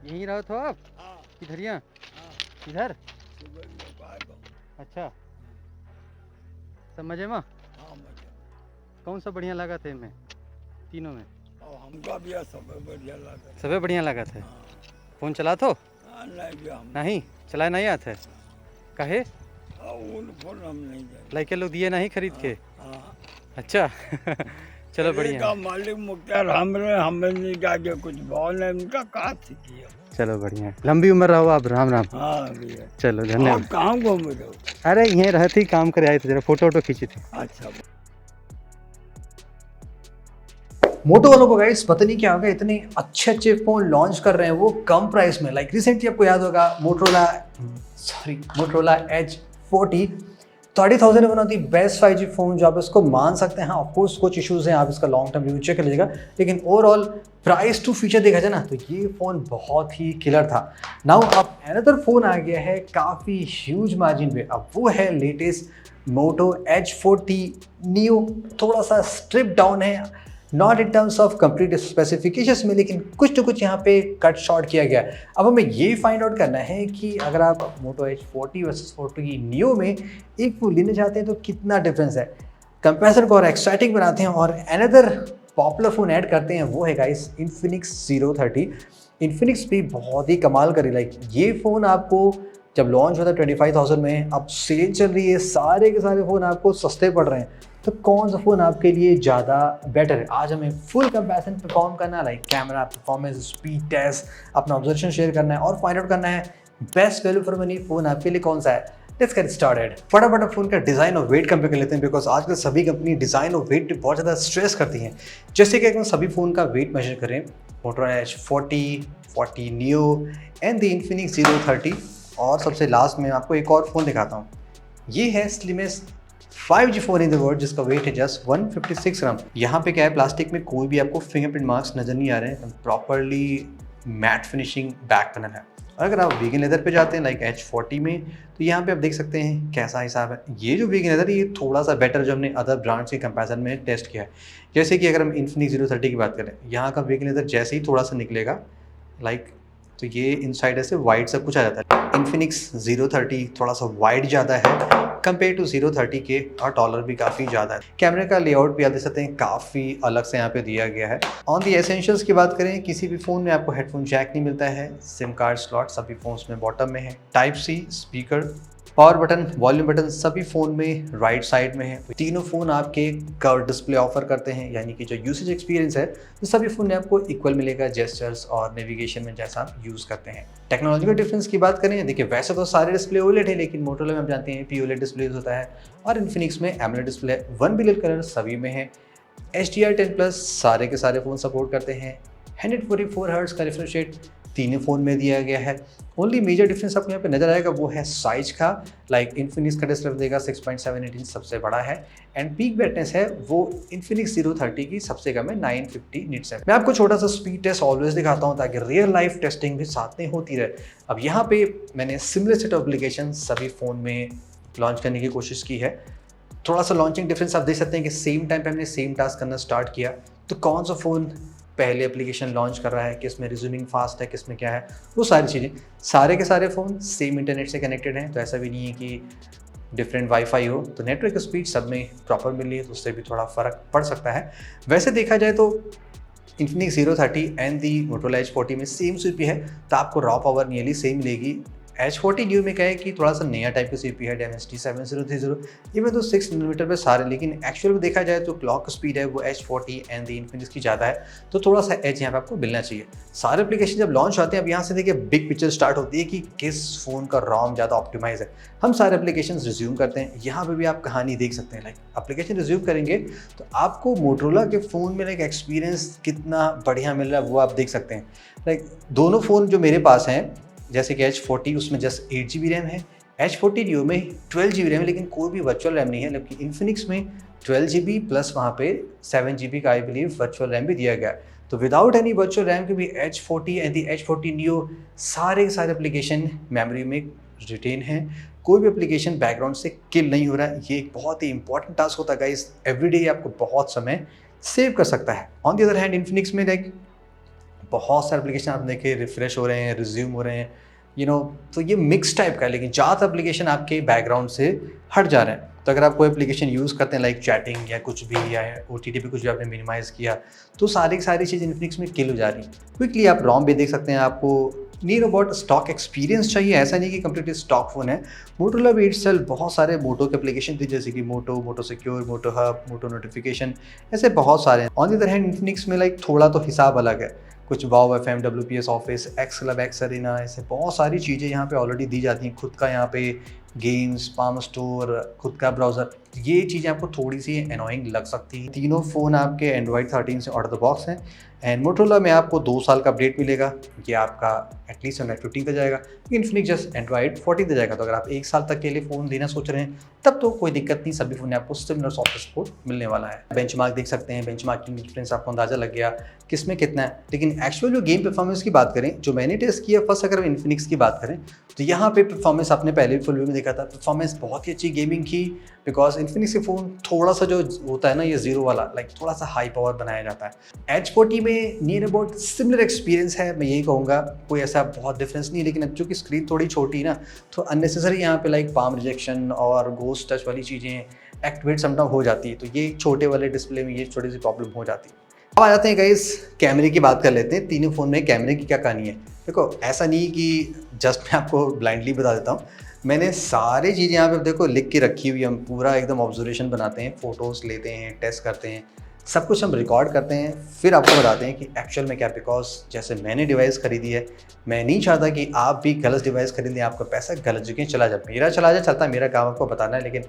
यहीं रहो तो आप हाँ इधर यहाँ हाँ। इधर। सुबह में बाहर गाँव। अच्छा, सब मजे में? हाँ मजा। कौन सा बढ़िया लगा थे में तीनों में? और हमका भी सब बढ़िया लगा। सबे बढ़िया लगा थे। हाँ फ़ोन चला तो हाँ, नहीं भी हम नहीं चलाए नहीं आते कहे हाँ, उन फोन हम नहीं जाए। लड़के लोग दिए नहीं खरीद के? हाँ अच्छा चलो अरे बढ़िया का है। मालिक मुख्तार हमरे हमें नहीं का के कुछ बोल है उनका कहा सीखिए। चलो बढ़िया है। लंबी उम्र रहो आप। राम राम। हाँ भैया। चलो आप धन्यवाद। कहाँ घूम रहे हो? अरे यहीं रहती काम करे आए थे, जरा फोटो वोटो खींची थी। अच्छा मोटो वालों को गाइस पता नहीं क्या होगा, इतने अच्छे अच्छे फोन लॉन्च कर रहे हैं वो कम प्राइस में। लाइक रिसेंटली आपको याद होगा Motorola H40 30,000 one of the best 5G phone जो आप इसको मान सकते हैं। ऑफ कोर्स कुछ इश्यूज हैं, आप इसका लॉन्ग टर्म रिव्यू चेक कर लीजिएगा, लेकिन ओवरऑल प्राइस टू फीचर देखा जाए ना तो ये फ़ोन बहुत ही किलर था। नाउ अब अनदर फ़ोन आ गया है काफ़ी ह्यूज मार्जिन पे, अब वो है लेटेस्ट मोटो H40 Neo। थोड़ा सा स्ट्रिप डाउन है, not in terms of complete specifications में, लेकिन कुछ तो कुछ यहाँ पे कट शॉर्ट किया गया है। अब हमें ये फाइंड आउट करना है कि अगर आप मोटो H40 वर्सेस 40 नियो में एक फोन लेना चाहते हैं तो कितना डिफरेंस है। कंपैरिजन को और एक्साइटिंग बनाते हैं और अनदर पॉपुलर फ़ोन ऐड करते हैं, वो है गाइस इन्फिनिक्स 030। इन्फिनिक्स भी बहुत ही कमाल करी। लाइक ये फ़ोन आपको जब लॉन्च हुआ था 25,000 में, अब सेल चल रही है, सारे के सारे फ़ोन आपको सस्ते पड़ रहे हैं। तो कौन सा फ़ोन आपके लिए ज़्यादा बेटर है? आज हमें फुल कंपैरिजन परफॉर्म करना है, like camera performance, speed test, अपना ऑब्जर्वेशन शेयर करना है और फाइंड आउट करना है best value for money phone आपके लिए कौन सा है। Let's get started. फटाफट फ़ोन का डिज़ाइन और वेट कंपेयर कर लेते हैं, बिकॉज आजकल सभी कंपनी डिज़ाइन और वेट पे बहुत ज़्यादा स्ट्रेस करती हैं। जैसे कि अगर हम सभी फ़ोन का वेट मेजर करें, Motorola H40, 40 neo and the Infinix 030, और सबसे लास्ट में आपको एक और फ़ोन दिखाता हूँ। ये है slimmest 5G phone in the world, जिसका वेट है जस्ट 156 ग्राम। यहाँ पे क्या है, प्लास्टिक में कोई भी आपको फिंगरप्रिंट मार्क्स नज़र नहीं आ रहे हैं, properly mat finishing back panel है। और अगर आप वीगन लेदर पे जाते हैं लाइक H40 में, तो यहाँ पे आप देख सकते हैं कैसा हिसाब है। ये जो वीगन लेदर है ये थोड़ा सा बेटर जो हमने अदर ब्रांड्स के कंपैरिजन में टेस्ट किया है। जैसे कि अगर हम इन्फिनिक्स 030 की बात करें, यहाँ का वीगन लेदर जैसे ही थोड़ा सा निकलेगा लाइक, तो ये इनसाइड ऐसे वाइड सब कुछ आ जाता है। इन्फिनिक्स 030 थोड़ा सा वाइड ज़्यादा है कंपेयर टू 030 के, और डॉलर भी काफ़ी ज़्यादा है। कैमरे का लेआउट भी आप देख सकते हैं काफ़ी अलग से यहाँ पे दिया गया है। ऑन दी एसेंशियल्स की बात करें, किसी भी फ़ोन में आपको हेडफोन जैक नहीं मिलता है, सिम कार्ड स्लॉट सभी फ़ोन्स में बॉटम में है, type C speaker, power button, volume button सभी फ़ोन में राइट साइड में है। तीनों फ़ोन आपके कर्व डिस्प्ले ऑफर करते हैं, यानी कि जो यूसेज एक्सपीरियंस है तो सभी फ़ोन में आपको इक्वल मिलेगा जेस्चर्स और नेविगेशन में जैसा आप यूज़ करते हैं। टेक्नोलॉजी का डिफरेंस की बात करें, देखिए वैसे तो सारे डिस्प्ले ओलेड है, लेकिन मोटोरोला में आप जानते हैं पीओलेड डिस्प्ले होता है, और इन्फिनिक्स में एमोलेड डिस्प्ले 1 बिलियन कलर सभी में है। HDR10+ सारे के सारे फ़ोन सपोर्ट करते हैं। 144 हर्ट्ज का रिफ्रेश रेट तीनों फ़ोन में दिया गया है। ओनली मेजर डिफरेंस आपको यहाँ पे नजर आएगा वो है साइज का। लाइक इन्फिनिक्स का डिस्प्ले देगा 6.78 इंच सबसे बड़ा है, एंड पीक ब्राइटनेस है वो इन्फिनिक्स 030 की सबसे कम है 950 निट्स है। मैं आपको छोटा सा स्पीड टेस्ट ऑलवेज दिखाता हूँ ताकि रियल लाइफ टेस्टिंग भी साथ में होती रहे। अब यहाँ पे मैंने सिमिलर सेट ऑफ एप्लीकेशन सभी फ़ोन में लॉन्च करने की कोशिश की है। थोड़ा सा लॉन्चिंग डिफरेंस आप देख सकते हैं कि सेम टाइम पे हमने सेम टास्क करना स्टार्ट किया, तो कौन सा फ़ोन पहले एप्लीकेशन लॉन्च कर रहा है, किस में रिज्यूमिंग फास्ट है, किस में क्या है, वो सारी चीज़ें। सारे के सारे फ़ोन सेम इंटरनेट से कनेक्टेड हैं, तो ऐसा भी नहीं है कि डिफरेंट वाईफाई हो, तो नेटवर्क स्पीड सब में प्रॉपर मिल रही है, तो उससे भी थोड़ा फ़र्क पड़ सकता है। वैसे देखा जाए तो Infinix 030 and the Motorola H40 में सेम सीपीयू है, तो आपको रॉ पावर नियरली सेम मिलेगी। H40 न्यू में क्या है कि थोड़ा सा नया टाइप का सीपीयू है, Dimensity 7030, इवन तो 6 नैनोमीटर पे सारे, लेकिन एक्चुअल में देखा जाए तो क्लॉक स्पीड है वो H40 एंड द इन्फिनिक्स की ज़्यादा है, तो थोड़ा सा एज यहाँ पे आपको मिलना चाहिए। सारे एप्लीकेशन जब लॉन्च होते हैं, अब यहाँ से देखिए बिग पिक्चर स्टार्ट होती है कि किस फ़ोन का रॉम ज़्यादा ऑप्टिमाइज है। हम सारे एप्लीकेशन रिज्यूम करते हैं, यहाँ पे भी आप कहानी देख सकते हैं। लाइक एप्लीकेशन रिज्यूम करेंगे तो आपको मोटोरोला के फ़ोन में लाइक एक्सपीरियंस कितना बढ़िया मिल रहा है वो आप देख सकते हैं। लाइक दोनों फ़ोन जो मेरे पास हैं, जैसे कि H40 उसमें जस्ट 8 GB रैम है, H40 न्यू में 12 GB रैम है, लेकिन कोई भी वर्चुअल रैम नहीं है। जबकि इन्फिनिक्स में 12 GB प्लस वहाँ पे 7 GB का आई बिलीव वर्चुअल रैम भी दिया गया है। तो विदाउट एनी वर्चुअल रैम के भी H40 and the H40 new सारे के सारे एप्लीकेशन मेमोरी में रिटेन है, कोई भी एप्लीकेशन बैकग्राउंड से किल नहीं हो रहा है। ये एक बहुत ही इंपॉर्टेंट टास्क होता है गाइस, एवरीडे आपको बहुत समय सेव कर सकता है। On the other hand Infinix में लाइक बहुत सारे एप्लीकेशन आप देखें रिफ्रेश हो रहे हैं, रिज्यूम हो रहे हैं, तो ये मिक्स टाइप का है, लेकिन ज़्यादा एप्लीकेशन आपके बैकग्राउंड से हट जा रहे हैं। तो अगर आप कोई एप्लीकेशन यूज़ करते हैं लाइक चैटिंग या कुछ भी, या OTT पे कुछ भी आपने मिनिमाइज़ किया, तो सारी चीज़ इन्फिनिक्स में किल हो जा रही है। क्विकली आप ROM भी देख सकते हैं, आपको नियर अबाउट स्टॉक एक्सपीरियंस चाहिए, ऐसा नहीं कि कंप्लीटली स्टॉक फ़ोन है। मोटोरोला भी इटसेल्फ बहुत सारे मोटो के एप्लीकेशन थे, जैसे कि Moto secure, Moto hub, Moto notification, ऐसे बहुत सारे हैं। On the other hand Infinix में लाइक थोड़ा तो हिसाब अलग है, कुछ wow FM, WPS office, X club, X arena, ऐसे बहुत सारी चीज़ें यहाँ पे ऑलरेडी दी जाती हैं। खुद का यहाँ पे गेम्स, पाम स्टोर, खुद का ब्राउज़र, ये चीज़ें आपको थोड़ी सी एनोइंग लग सकती हैं। तीनों फ़ोन आपके Android 13 से आउट ऑफ द बॉक्स हैं। एंड मोटोरोला में आपको 2 साल का अपडेट मिलेगा, ये आपका एटलीस्ट Android 15 पे जाएगा, लेकिन इन्फिनिक्स जस्ट Android 14 पे जाएगा। तो अगर आप 1 साल तक के लिए फ़ोन लेना सोच रहे हैं तब तो कोई दिक्कत नहीं, सभी फ़ोन में आपको सिमिलर सॉफ्टवेयर सपोर्ट मिलने वाला है। बेंचमार्क देख सकते हैं, बेंचमार्किंग डिफरेंस आपको अंदाज़ा लग गया किस में कितना है। लेकिन एक्चुअल जो गेम परफॉर्मेंस की बात करें, जो मैंने टेस्ट किया फर्स्ट, अगर इन्फिनिक्स की बात करें तो यहाँ पे परफॉर्मेंस आपने पहले भी फुल व्यू में देखा था, परफॉर्मेंस बहुत ही अच्छी गेमिंग की, बिकॉज इन्फिनिक्स के फ़ोन थोड़ा सा जो होता है ना, ये जीरो वाला लाइक थोड़ा सा हाई पावर बनाया जाता है। H40 में नियर अबाउट सिमिलर एक्सपीरियंस है, मैं यही कहूँगा, कोई ऐसा बहुत डिफरेंस नहीं है। लेकिन अब चूँकि स्क्रीन थोड़ी छोटी ना, तो अननेसेसरी यहाँ पे लाइक पाम रिजेक्शन और गोस्ट टच वाली चीज़ें एक्टिवेट समटाइम हो जाती है, तो ये छोटे वाले डिस्प्ले में ये छोटी सी प्रॉब्लम हो जाती है। अब आ जाते हैं गाइस, कैमरे की बात कर लेते हैं। तीनों फ़ोन में कैमरे की क्या कहानी है। देखो, ऐसा नहीं कि जस्ट मैं आपको ब्लाइंडली बता देता हूँ, मैंने सारी चीज़ें यहाँ पे देखो लिख के रखी हुई, हम पूरा एकदम ऑब्जर्वेशन बनाते हैं, फ़ोटोज़ लेते हैं, टेस्ट करते हैं, सब कुछ हम रिकॉर्ड करते हैं, फिर आपको बताते हैं कि एक्चुअल में क्या। बिकॉज जैसे मैंने डिवाइस खरीदी है, मैं नहीं चाहता कि आप भी गलत डिवाइस खरीद लें, आपका पैसा गलत जगह चला जाए। मेरा चला जाए चलता, मेरा काम आपको बताना है, लेकिन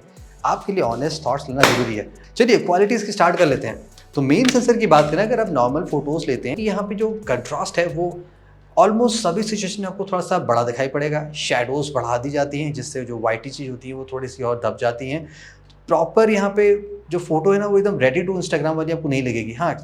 आपके लिए ऑनेस्ट थॉट्स लेना जरूरी है। चलिए क्वालिटीज़ की स्टार्ट कर लेते हैं। तो मेन सेंसर की बात करें, अगर आप नॉर्मल फोटोज़ लेते हैं, यहाँ पे जो कंट्रास्ट है वो ऑलमोस्ट सभी सिचुएशन में आपको थोड़ा सा बड़ा दिखाई पड़ेगा। शैडोज़ बढ़ा दी जाती हैं, जिससे जो वाइटी चीज़ होती है वो थोड़ी सी और दब जाती हैं। प्रॉपर यहाँ पे जो फोटो है ना, वो एकदम रेडी टू इंस्टाग्राम वाली आपको नहीं लगेगी। हाँ,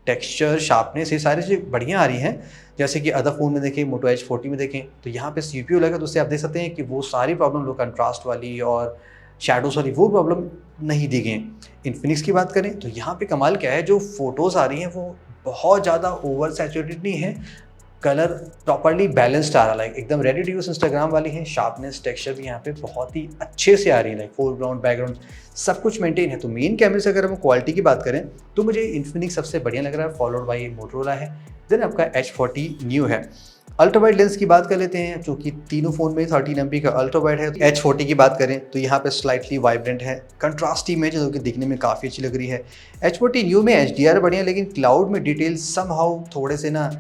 टेक्सचर, शार्पनेस, ये सारी चीज़ें बढ़िया आ रही हैं। जैसे कि अदर फ़ोन में देखें, मोटो H40 में देखें, तो यहाँ पे CPU लगा, तो उससे आप देख सकते हैं कि वो सारी प्रॉब्लम, लो कंट्रास्ट वाली और शैडोज़ वाली, वो प्रॉब्लम नहीं दी गई। इन्फिनिक्स की बात करें तो यहाँ पे कमाल क्या है, जो फोटोज़ आ रही हैं वो बहुत ज़्यादा ओवर सैचुरेटेड नहीं है, कलर प्रॉपर्ली बैलेंस्ड आ रहा है, लाइक एकदम रेडी टू यूज़ इंस्टाग्राम वाली है। शार्पनेस, टेक्सचर भी यहाँ पे बहुत ही अच्छे से आ रही है, लाइक फोरग्राउंड, बैकग्राउंड सब कुछ मेंटेन है। तो मेन कैमरे से अगर हम क्वालिटी की बात करें तो मुझे इन्फिनिक्स सबसे बढ़िया लग रहा है, फॉलोड बाई मोटोरोला है, देन आपका H40 न्यू है। अल्ट्रा वाइड लेंस की बात कर लेते हैं, जो कि तीनों फ़ोन में 13 MP का अल्ट्रा वाइड है। H40 की बात करें तो यहाँ पे स्लाइटली वाइब्रेंट है, कंट्रास्ट इमेज है, जो कि दिखने में काफ़ी अच्छी लग रही है। H40 न्यू में HDR बढ़िया, लेकिन क्लाउड में डिटेल समहाउ थोड़े से ना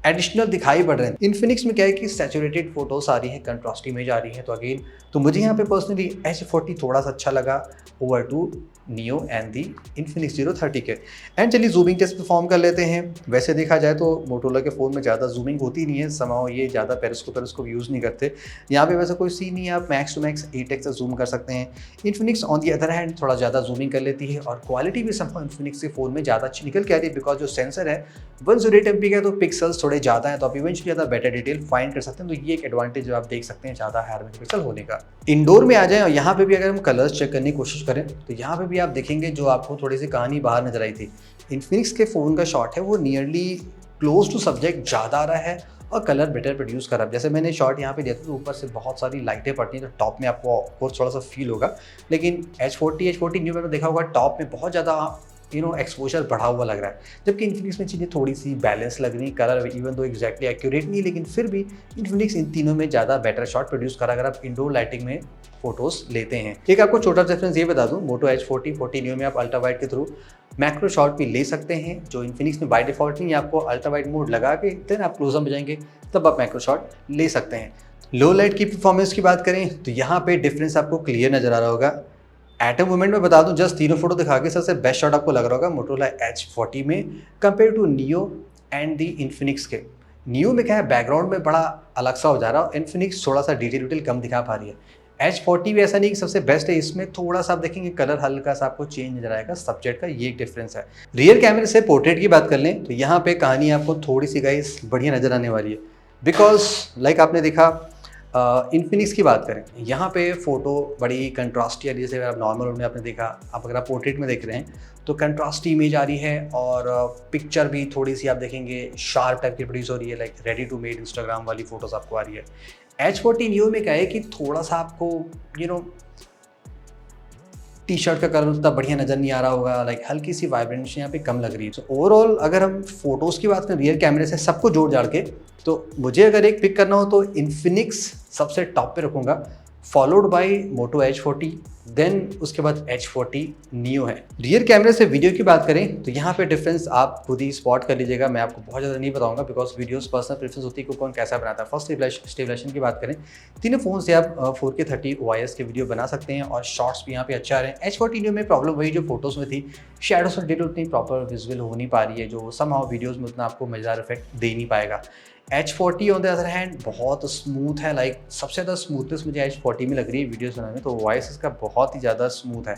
एडिशनल दिखाई पड़ रहे हैं। इन्फिनिक्स में क्या है कि सैचुरेटेड फोटोज आ रही हैं, कंट्रास्ट इमेज आ रही है, तो अगेन तो मुझे यहाँ पे पर्सनली H40 थोड़ा सा अच्छा लगा over to Neo and the Infinix 030 के। एंड चलिए जूमिंग टेस्ट परफॉर्म कर लेते हैं। वैसे देखा जाए तो मोटोरोला के फ़ोन में ज़्यादा जूमिंग होती नहीं है, समाओ ये ज़्यादा पेरिस्कोप यूज़ नहीं करते। यहाँ पे वैसा कोई सीन नहीं है, आप मैक्स टू मैक्स 8x से जूम कर सकते हैं। Infinix on the other hand थोड़ा ज़्यादा जूमिंग कर लेती है, और क्वालिटी भी समाओ इन्फिनिक्स के फ़ोन में ज़्यादा अच्छी निकल के आ रही है, बिकॉज जो सेंसर है 108 MP का, तो पिक्सल्स थोड़े ज़्यादा हैं, तो आप इवेंचुअली ज़्यादा बेटर डिटेल फाइंड कर सकते हैं। तो ये एक एडवांटेज जो आप देख सकते हैं ज़्यादा हायर पिक्सल होने का। इंडोर में आ जाएं और यहाँ पे भी अगर हम कलर्स चेक करने की कोशिश करें तो यहाँ पे भी आप देखेंगे जो आपको थोड़ी सी कहानी बाहर नजर आई थी। इन्फिनिक्स के फ़ोन का शॉट है वो नियरली क्लोज टू सब्जेक्ट ज़्यादा आ रहा है और कलर बेटर प्रोड्यूस कर रहा है। जैसे मैंने शॉट यहाँ पे दिया था तो ऊपर से बहुत सारी लाइटें पड़ती हैं, तो टॉप में आपको ऑफकोर्स थोड़ा सा फील होगा, लेकिन H40 न्यू में देखा होगा टॉप में बहुत ज़्यादा एक्सपोजर बढ़ा हुआ लग रहा है, जबकि इन्फिनिक्स में चीज़ें थोड़ी सी बैलेंस लग रही, colour even though exactly accurate नहीं, लेकिन फिर भी इन्फिनिक्स इन तीनों में ज़्यादा बेटर शॉट प्रोड्यूस करा अगर आप इंडोर लाइटिंग में फोटोज़ लेते हैं। एक आपको छोटा डिफरेंस ये बता दूं, मोटो H40 न्यू में आप अल्ट्रा वाइड के थ्रू मैक्रो शॉट भी ले सकते हैं, जो इन्फिनिक्स में बाय डिफॉल्ट नहीं है। आपको अल्ट्रा वाइड मोड लगा के देन आप क्लोजअप में जाएंगे तब आप मैक्रो शॉट ले सकते हैं। लो लाइट की परफॉर्मेंस की बात करें तो यहाँ पे डिफरेंस आपको क्लियर नजर आ रहा होगा। एटम मूवमेंट में बता दूं, जस्ट तीनों फोटो दिखा के सबसे बेस्ट शॉट आपको लग रहा होगा मोटोरोला H40 में compare to Neo and the Infinix के। नियो में क्या है, बैकग्राउंड में बड़ा अलग सा हो जा रहा है, इन्फिनिक्स थोड़ा सा डिटेल कम दिखा पा रही है। H40 भी ऐसा नहीं कि सबसे बेस्ट है, इसमें थोड़ा सा आप देखेंगे कलर हल्का सा आपको चेंज नजर आएगा सब्जेक्ट का, ये एक डिफरेंस है। रियर कैमरे से पोर्ट्रेट की बात कर लें तो यहाँ पे कहानी आपको थोड़ी सी गाइस बढ़िया नजर आने वाली है, बिकॉज लाइक आपने देखा इन्फिनिक्स की बात करें, यहाँ पे फ़ोटो बड़ी कंट्रास्टी आ रही है। जैसे आप नॉर्मल मोड में आपने देखा, आप अगर आप पोर्ट्रेट में देख रहे हैं तो कंट्रास्टी इमेज आ रही है, और पिक्चर भी थोड़ी सी आप देखेंगे शार्प टाइप की प्रोड्यूस हो रही है, like ready to made Instagram वाली फ़ोटोज़ आपको आ रही है। H40 Neo में क्या है कि थोड़ा सा आपको टी शर्ट का कलर उतना बढ़िया नज़र नहीं आ रहा होगा, लाइक हल्की सी वाइब्रेंस यहाँ पे कम लग रही है। तो ओवरऑल अगर हम फोटोज़ की बात करें रियर कैमरे से सबको जोड़ जाड़ के, तो मुझे अगर एक पिक करना हो तो इन्फिनिक्स सबसे टॉप पे रखूँगा, followed by motto H40, then उसके बाद H40 Neo है। रियर कैमरे से वीडियो की बात करें तो यहाँ पे डिफरेंस आप खुद ही स्पॉट कर लीजिएगा, मैं आपको बहुत ज़्यादा नहीं बताऊंगा बिकॉज वीडियोस पर्सनल प्रेफरेंस होती है कि कौन कैसा बनाता है। फर्स्ट स्टेबलाइजेशन की बात करें, तीनों फ़ोन से आप 4K 30 OIS के वीडियो बना सकते हैं और शॉर्ट्स भी यहाँ पे अच्छा आ रहे हैं। H40 Neo में प्रॉब्लम वही जो फोटोज़ में थी, शेडोज और डिटेल उतनी प्रॉपर विजुअल हो नहीं पा रही है, जो समहाउ वीडियोज़ में उतना आपको मज़ेदार इफेक्ट दे नहीं पाएगा। H40 on the other hand बहुत स्मूथ है, लाइक सबसे ज़्यादा स्मूथनेस मुझे H40 में लग रही है वीडियोस बनाने में, तो वॉइस इसका बहुत ही ज़्यादा स्मूथ है।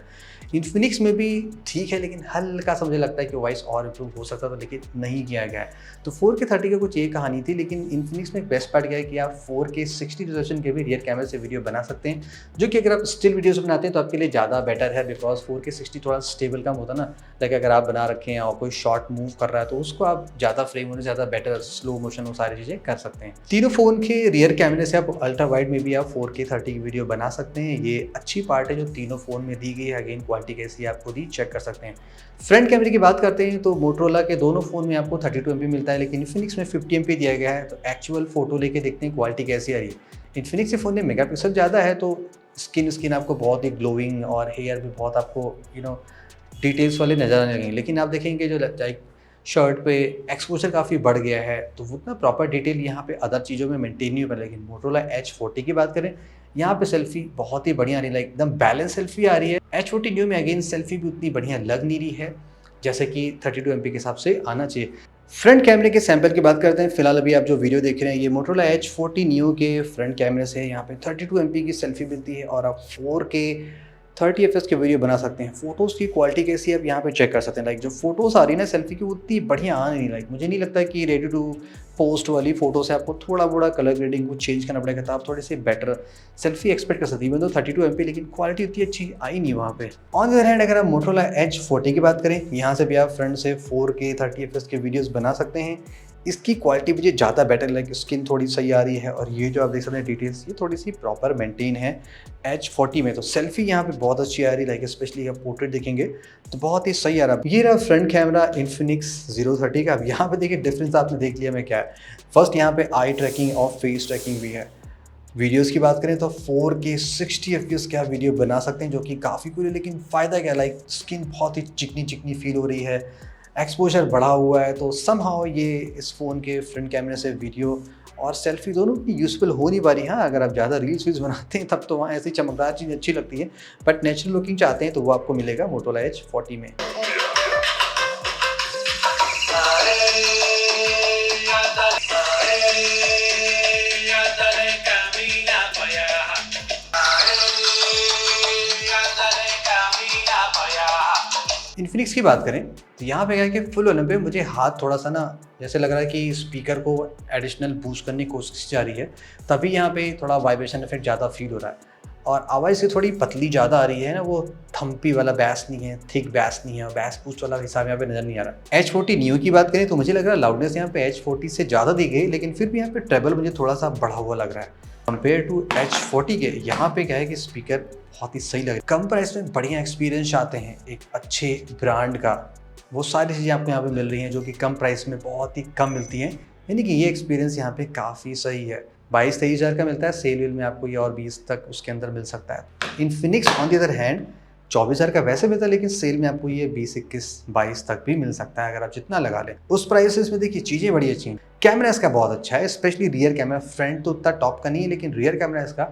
इन्फिनिक्स में भी ठीक है, लेकिन हल्का सा मुझे लगता है कि वॉइस और इम्प्रूव हो सकता था, लेकिन नहीं किया गया है। तो 4K 30 का कुछ ये कहानी थी, लेकिन इन्फिनिक्स में एक बेस्ट पार्ट क्या है कि आप 4K 60 रिजोल्यूशन के भी रियर कैमरे से वीडियो बना सकते हैं, जो कि अगर आप स्टिल वीडियोस बनाते हैं तो आपके लिए ज़्यादा बेटर है, बिकॉज 4K 60 थोड़ा स्टेबल कम होता है ना, लाइक अगर आप बना रखे हैं और कोई शॉट मूव कर रहा है तो उसको आप ज़्यादा फ्रेम होने ज़्यादा बेटर स्लो मोशन वो सारी चीज़ें कर सकते हैं। तीनों फ़ोन के रियर कैमरे से आप अल्ट्रा वाइड में भी आप 4K 30 की वीडियो बना सकते हैं। ये अच्छी पार्ट है जो तीनों फ़ोन में दी गई है। अगेन क्वालिटी कैसी है आप खुद ही चेक कर सकते हैं। फ्रंट कैमरे की बात करते हैं तो मोटरोला के दोनों फ़ोन में आपको 32 MP मिलता है, लेकिन इन्फिनिक्स में 50 MP दिया गया है। तो एक्चुअल फोटो लेके देखते हैं क्वालिटी कैसी आ रही है। इन्फिनिक्स के फ़ोन में मेगापिक्सल ज़्यादा है, तो स्किन आपको बहुत ही ग्लोइंग और हेयर भी बहुत आपको डिटेल्स वाले नज़र आने लगेंगे। लेकिन आप देखेंगे जो लाइक शर्ट पे एक्सपोजर काफ़ी बढ़ गया है, तो उतना प्रॉपर डिटेल यहाँ पे अदर चीज़ों में मेंटेन नहीं हो पा रहा। लेकिन मोटरोला H40 की बात करें, यहाँ पे सेल्फी बहुत ही बढ़िया आ रही है, लाइक एकदम बैलेंस सेल्फी आ रही है। H40 Neo में अगेन सेल्फी भी उतनी बढ़िया लग नहीं रही है जैसे कि 32 MP के हिसाब से आना चाहिए। फ्रंट कैमरे के सैंपल की बात करते हैं। फिलहाल अभी आप जो वीडियो देख रहे हैं ये मोटरोला H40 Neo के फ्रंट कैमरे से यहाँ पे 32 MP की सेल्फी मिलती है और आप 4K 30 FPS के वीडियो बना सकते हैं। फोटोज़ की क्वालिटी कैसी है आप यहाँ पे चेक कर सकते हैं। लाइक जो फोटोज़ आ रही है ना सेल्फी की, उतनी बढ़िया आ नहीं, लाइक मुझे नहीं लगता कि रेडी टू पोस्ट वाली फोटो से आपको थोड़ा बड़ा कलर ग्रेडिंग को चेंज करना पड़ेगा, तो आप थोड़ी सी बेटर सेल्फी एक्सपेक्ट कर सकते हैं। तो 32 MP, लेकिन क्वालिटी उतनी अच्छी आई नहीं वहाँ पे। ऑन द अदर हैंड अगर आप मोटरोला H40 की बात करें, यहाँ से भी आप फ्रंट से 4K 30 FPS के वीडियोज़ बना सकते हैं। इसकी क्वालिटी मुझे ज़्यादा बेटर, लाइक स्किन थोड़ी सही आ रही है और ये जो आप देख सकते हैं डिटेल्स ये थोड़ी सी प्रॉपर मेंटेन है H40 में। तो सेल्फी यहाँ पे बहुत अच्छी आ रही है, लाइक स्पेशली आप पोर्ट्रेट देखेंगे तो बहुत ही सही आ रहा है। ये रहा फ्रंट कैमरा इन्फिनिक्स 030 का। अब यहाँ पे देखिए डिफरेंस आपने देख लिया मैं क्या है। फर्स्ट यहाँ पे आई ट्रैकिंग और फेस ट्रैकिंग भी है। वीडियोस की बात करें तो 4K 60 FPS का वीडियो बना सकते हैं, जो कि काफ़ी कूल है। लेकिन फ़ायदा क्या, लाइक स्किन बहुत ही चिकनी फील हो रही है, एक्सपोजर बढ़ा हुआ है, तो समहाउ ये इस फ़ोन के फ्रंट कैमरे से वीडियो और सेल्फी दोनों की यूज़फुल हो नहीं पा रही। हाँ, अगर आप ज़्यादा रील्स बनाते हैं तब तो वहाँ ऐसी चमकदार चीज़ अच्छी लगती है, बट नेचुरल लुकिंग चाहते हैं तो वो आपको मिलेगा मोटोरोला H40 में। इन्फिनिक्स की बात करें तो यहाँ पे क्या है कि फुल वॉल्यूम पे मुझे हाथ थोड़ा सा ना जैसे लग रहा है कि स्पीकर को एडिशनल बूस्ट करने की कोशिश जा रही है, तभी यहाँ पे थोड़ा वाइब्रेशन इफेक्ट ज़्यादा फील हो रहा है। और आवाज़ से थोड़ी पतली ज़्यादा आ रही है ना, वो थम्पी वाला बैस नहीं है, थिक बैस नहीं है, और बैस बूस्ट वाला हिसाब यहाँ पे नज़र नहीं आ रहा। H40 Neo की बात करें तो मुझे लग रहा है लाउडनेस यहाँ पे H40 से ज़्यादा दी गई, लेकिन फिर भी यहाँ पे ट्रेबल मुझे थोड़ा सा बढ़ा हुआ लग रहा है कंपेयर टू H40 के। यहाँ पे क्या है कि स्पीकर बहुत ही सही लग रहा है। कम प्राइस में बढ़िया एक्सपीरियंस चाहते हैं एक अच्छे ब्रांड का, वो सारी चीज़ें आपको यहाँ पे मिल रही हैं जो कि कम प्राइस में बहुत ही कम मिलती हैं। यानी कि ये एक्सपीरियंस यहाँ पे काफ़ी सही है। 22-23 हज़ार का मिलता है, सेल वेल में आपको ये और 20 तक उसके अंदर मिल सकता है। Infinix on the other hand 24 हज़ार का वैसे मिलता है, लेकिन सेल में आपको ये 20, 21, 22 तक भी मिल सकता है अगर आप जितना लगा लें। उस प्राइसेस में देखिए चीज़ें बड़ी अच्छी हैं। कैमरा इसका बहुत अच्छा है, स्पेशली रियर कैमरा। फ्रंट तो उतना टॉप का नहीं है, लेकिन रियर कैमरा इसका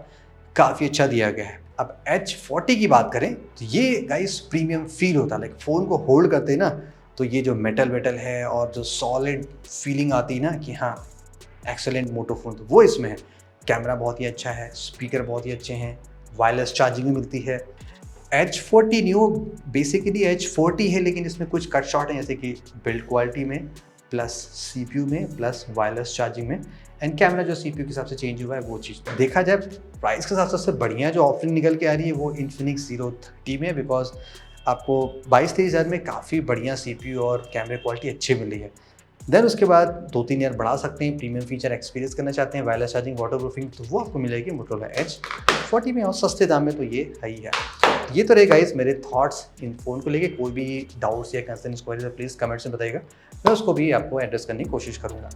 काफ़ी अच्छा दिया गया है। अब H40 की बात करें तो ये गाइस प्रीमियम फील होता है, लाइक फ़ोन को होल्ड करते हैं ना तो ये जो मेटल है और जो सॉलिड फीलिंग आती है ना कि हाँ एक्सेलेंट मोटो फ़ोन, तो वो इसमें है। कैमरा बहुत ही अच्छा है, स्पीकर बहुत ही अच्छे हैं, वायरलेस चार्जिंग भी मिलती है। H40 Neo बेसिकली H40 है, लेकिन इसमें कुछ कट शॉट हैं, जैसे कि बिल्ड क्वालिटी में प्लस CPU में प्लस वायरलेस चार्जिंग में। एंड कैमरा जो CPU के हिसाब से चेंज हुआ है वो चीज़ देखा जाए। प्राइस के हिसाब से सबसे बढ़िया जो ऑफरिंग निकल के आ रही है वो Infinix Zero 30 में, बिकॉज आपको 22-23 हज़ार में काफ़ी बढ़िया CPU और कैमरे क्वालिटी अच्छी मिल रही है। देन उसके बाद 2-3 ईयर बढ़ा सकते हैं, प्रीमियम फीचर एक्सपीरियंस करना चाहते हैं, वायरलेस चार्जिंग, वाटरप्रूफिंग, तो वो आपको मिलेगी Motorola Edge 40 में, और सस्ते दाम में तो ये है ही है। ये तो रहे गाइस मेरे थॉट्स इन फ़ोन को लेके। कोई भी डाउट्स या कंसर्न इसको प्लीज़ कमेंट्स में बताइएगा, मैं उसको भी आपको एड्रेस करने की कोशिश करूँगा।